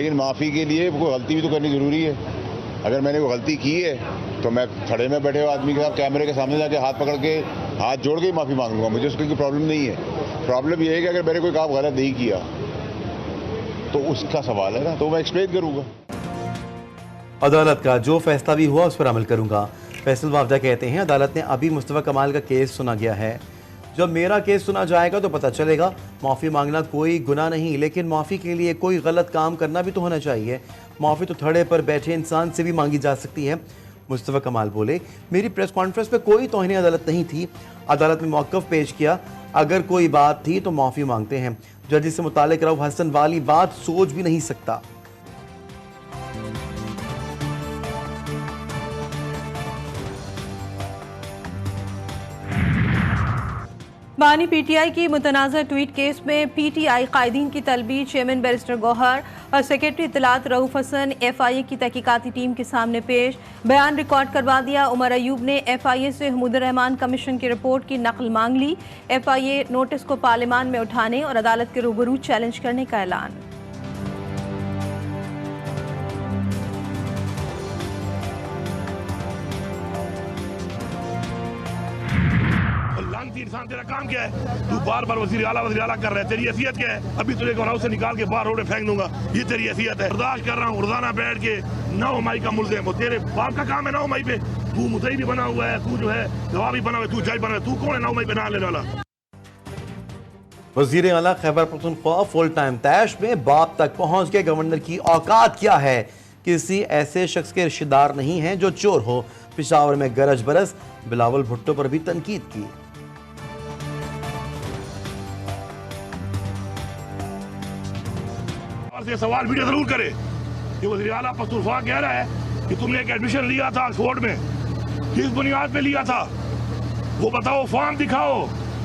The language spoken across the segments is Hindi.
लेकिन माफ़ी के लिए कोई गलती भी तो करनी ज़रूरी है। अगर मैंने कोई गलती की है तो मैं खड़े में बैठे हुए आदमी के साथ कैमरे के सामने जाके हाथ पकड़ के हाथ जोड़ के ही माफ़ी मांग लूँगा। मुझे उसकी कोई प्रॉब्लम नहीं है। प्रॉब्लम ये है कि अगर मैंने कोई काम गलत नहीं किया तो उसका सवाल है ना, तो मैं एक्सप्लेन करूँगा। अदालत का जो फैसला भी हुआ उस पर अमल करूँगा। फैसल वावदा कहते हैं अदालत ने अभी मुस्तफ़ा कमाल का केस सुना गया है, जब मेरा केस सुना जाएगा तो पता चलेगा। माफ़ी मांगना कोई गुनाह नहीं, लेकिन माफ़ी के लिए कोई गलत काम करना भी तो होना चाहिए। माफ़ी तो थड़े पर बैठे इंसान से भी मांगी जा सकती है। मुस्तफ़ा कमाल बोले, मेरी प्रेस कॉन्फ्रेंस में कोई तौहीन अदालत नहीं थी। अदालत में मौक़िफ़ पेश किया, अगर कोई बात थी तो माफ़ी मांगते हैं। जज से मुतालिक रऊफ़ हसन वाली बात सोच भी नहीं सकता। बानी पीटीआई की मुतनाज़ा ट्वीट केस में पीटीआई कायदीन की तलबी चेयरमैन बैरिस्टर गौहर और सेक्रेटरी इत्तलात रऊफ़ हसन एफआईए की तहकीकाती टीम के सामने पेश। बयान रिकॉर्ड करवा दिया। उमर अयूब ने एफआईए से हमीदुर रहमान कमीशन की रिपोर्ट की नकल मांग ली। एफआईए नोटिस को पार्लियामान में उठाने और अदालत के रूबरू चैलेंज करने का ऐलान। इंसान तेरा काम क्या है? तू बार बार वजीर आला कर रहा है। तेरी हैसियत क्या है? अभी तुझे हाउस से निकाल के बाहर रोड पे फेंक दूंगा। ये तेरी हैसियत है? बर्दाश्त कर रहा हूँ। रोजाना बैठ के 9 मई का मुल्ज़िम हो। तेरे बाप का काम है 9 मई पे। तू मुद्दई भी बना हुआ है, तू जो है गवाह भी बना हुआ है, तू जज बना हुआ है। तू कौन है 9 मई पे ना लेने वाला? वज़ीर आला खैबर पख्तूनख्वा फुल टाइम तैश में बाप तक पहुंच के गवर्नर की औकात क्या है? किसी ऐसे शख्स के रिश्तेदार नहीं है जो चोर हो। पेशावर में गरज बरस, बिलावल भुट्टो पर भी तनकीद की। से सवाल वीडियो जरूर करे कि वज़ीर आला पख्तूनख्वा कह रहा है कि तुमने एक एडमिशन लिया था ऑक्सफोर्ड में, किस बुनियाद पे लिया था वो बताओ, फॉर्म दिखाओ।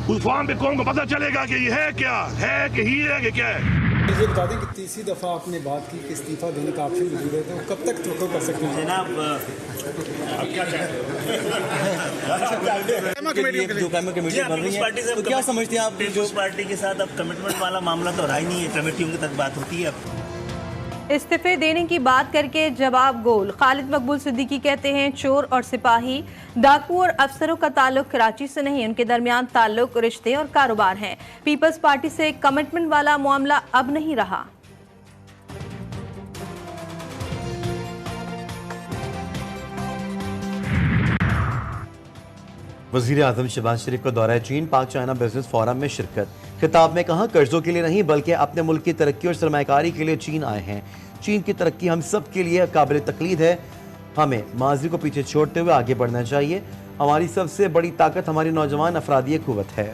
उस फॉर्म पे कौन को पता चलेगा कि ये है क्या है, कि ही है कि क्या है। मुझे बता दें कि तीसरी दफ़ा आपने बात की कि इस्तीफा देने का ऑप्शन मौजूद है, तो कब तक तवक्को कर सकते हैं जनाब? जो कमेटी बन रही है, तो क्या समझते हैं आप? पीपल्स पार्टी के साथ अब कमिटमेंट वाला मामला तो रहा ही नहीं है, कमेटियों की तक बात होती है। अब इस्तीफे देने की बात करके जवाब गोल। खालिद मकबूल सिद्दीकी कहते हैं चोर और सिपाही, डाकू और अफसरों का ताल्लुक कराची से नहीं, उनके दरमियान ताल्लुक रिश्ते और कारोबार हैं। पीपल्स पार्टी से कमिटमेंट वाला मामला अब नहीं रहा। वज़ीर आज़म शहबाज शरीफ का दौरा चीन, पाक चाइना बिजनेस फोरम में शिरकत। खिताब में कहा, कर्जों के लिए नहीं बल्कि अपने मुल्क की तरक्की और सरमायाकारी के लिए चीन आए हैं। चीन की तरक्की हम सब के लिए काबिल तकलीद है। हमें माजी को पीछे छोड़ते हुए आगे बढ़ना चाहिए। हमारी सबसे बड़ी ताकत हमारी नौजवान अफरादी क़ुव्वत है।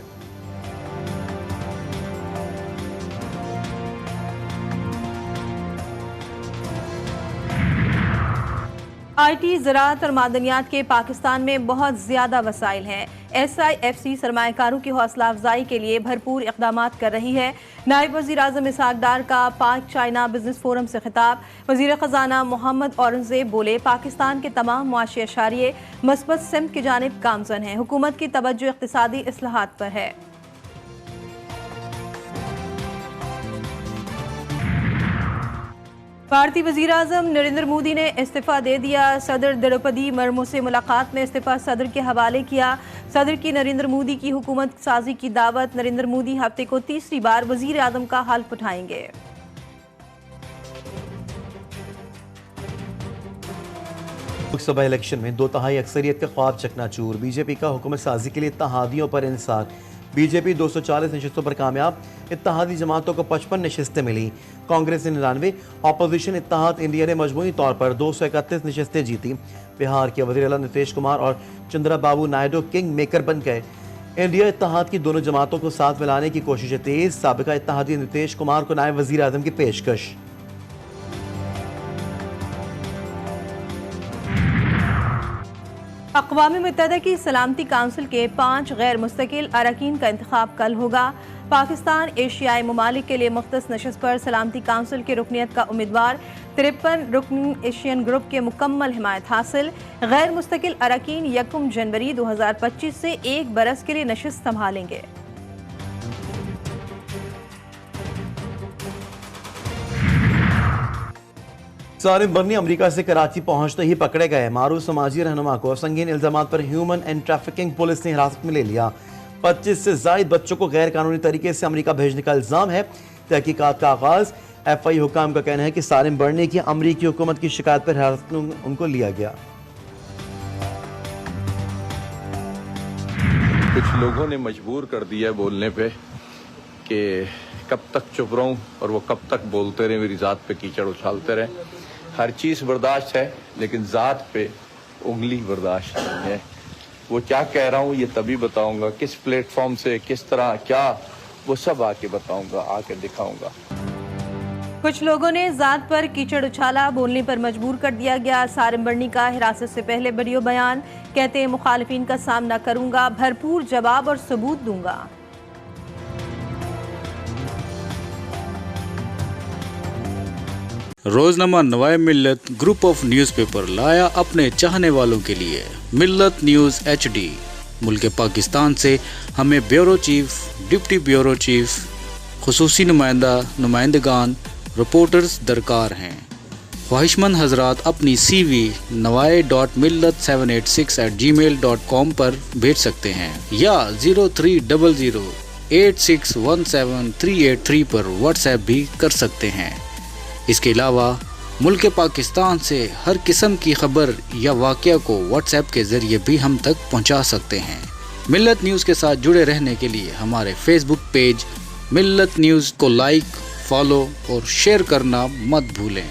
आईटी, ज़राअत और मादनियात के पाकिस्तान में बहुत ज़्यादा वसाइल हैं। SIFC सरमायाकारों की हौसला अफजाई के लिए भरपूर इक़दाम कर रही है। नायब वज़ीर आज़म इसहाक डार का पाक चाइना बिजनेस फोरम से खिताब। वज़ीर ख़जाना मोहम्मद औरंगज़ेब बोले, पाकिस्तान के तमाम मुआशी अशारिये मस्बत सिमत की जानिब गामज़न हैं। हुकूमत की तवज्जो इक़्तिसादी इस्लाहात पर है। भारतीय वज़ीर आज़म नरेंद्र मोदी ने इस्तीफ़ा दे दिया। सदर द्रौपदी मुर्मू से मुलाकात में इस्तीफ़ा सदर के हवाले किया। सदर की नरेंद्र मोदी की हुकूमत साजी की दावत। नरेंद्र मोदी हफ्ते को तीसरी बार वज़ीर आज़म का हल्फ उठाएंगे। लोकसभा इलेक्शन में 2/3 अक्सरियत का ख्वाब चकनाचूर। बीजेपी का हुकूमत साजी के लिए इत्तेहादियों पर इंसार। बीजेपी 240 नशस्तों पर कामयाब। इत्तेहादी जमातों को 55 नशस्तें मिली। कांग्रेस ने 99, अपोजिशन इत्तेहाद इंडिया ने मजमूई तौर पर 231 नशस्तें जीती। बिहार के वज़ीर आला नीतीश कुमार और चंद्रा बाबू नायडू किंग मेकर बन गए। इंडिया इत्तेहाद की दोनों जमातों को साथ मिलाने की कोशिशें तेज। साबिका इत्तेहादी नीतीश कुमार को नायब वज़ीर आज़म की पेशकश। अक़वाम मुत्तहिदा की सलामती काउंसिल के 5 गैर मुस्तकिल अरकान का इंतखाब कल होगा। पाकिस्तान एशियाई ममालिक के लिए मुख्तस नशस्त पर सलामती काउंसिल की रुकनीत का उम्मीदवार। 53 रुकन एशियन ग्रुप के मुकम्मल हिमायत हासिल। गैर मुस्तकिल अरकान 1 जनवरी 2025 से 1 बरस के लिए नशस्त संभालेंगे। सारिम बर्नी अमेरिका से कराची पहुंचते ही पकड़े गए मारूफ समाजी रहनुमा को संगीन इल्जामात पर ह्यूमन एंड ट्रैफिकिंग पुलिस ने हिरासत में ले लिया। 25 से ज्यादा बच्चों को गैर कानूनी तरीके से अमेरिका भेजने का इल्जाम है। तहकीकात का आगाज। FI हुकाम का कहना है कि सारिम बर्नी की अमेरिकी हुकूमत की शिकायत पर हिरासत में उनको लिया गया। कुछ लोगों ने मजबूर कर दिया बोलने पे कि कब तक चुप रहूं और वो कब तक बोलते रहे, मेरी ज़ात पे कीचड़ उछालते रहे। हर चीज़ बर्दाश्त है लेकिन ज़ात पे उंगली बर्दाश्त नहीं है। वो क्या कह रहा हूँ ये तभी बताऊंगा, किस प्लेटफॉर्म से किस तरह क्या, वो सब आके बताऊंगा, आके दिखाऊंगा। कुछ लोगों ने जात पर कीचड़ उछाला, बोलने पर मजबूर कर दिया गया। सारिम बर्नी का हिरासत से पहले वीडियो बयान। कहते हैं मुखालिफिन का सामना करूंगा, भरपूर जवाब और सबूत दूंगा। रोजनामा नवाए मिल्लत ग्रुप ऑफ न्यूज़पेपर लाया अपने चाहने वालों के लिए मिल्लत न्यूज़ HD। मुल्क पाकिस्तान से हमें bureau chief, deputy bureau chief, खुसूसी नुमाइंदगान, रिपोर्टर्स दरकार हैं। ख्वाहिशमंद हजरात अपनी CV nawai.millat786@gmail.com पर भेज सकते हैं या 0300861738 पर व्हाट्सएप भी कर सकते हैं। इसके अलावा मुल्क पाकिस्तान से हर किस्म की खबर या वाक़या को व्हाट्सएप के ज़रिए भी हम तक पहुंचा सकते हैं। मिल्लत न्यूज़ के साथ जुड़े रहने के लिए हमारे फेसबुक पेज मिल्लत न्यूज़ को लाइक, फॉलो और शेयर करना मत भूलें।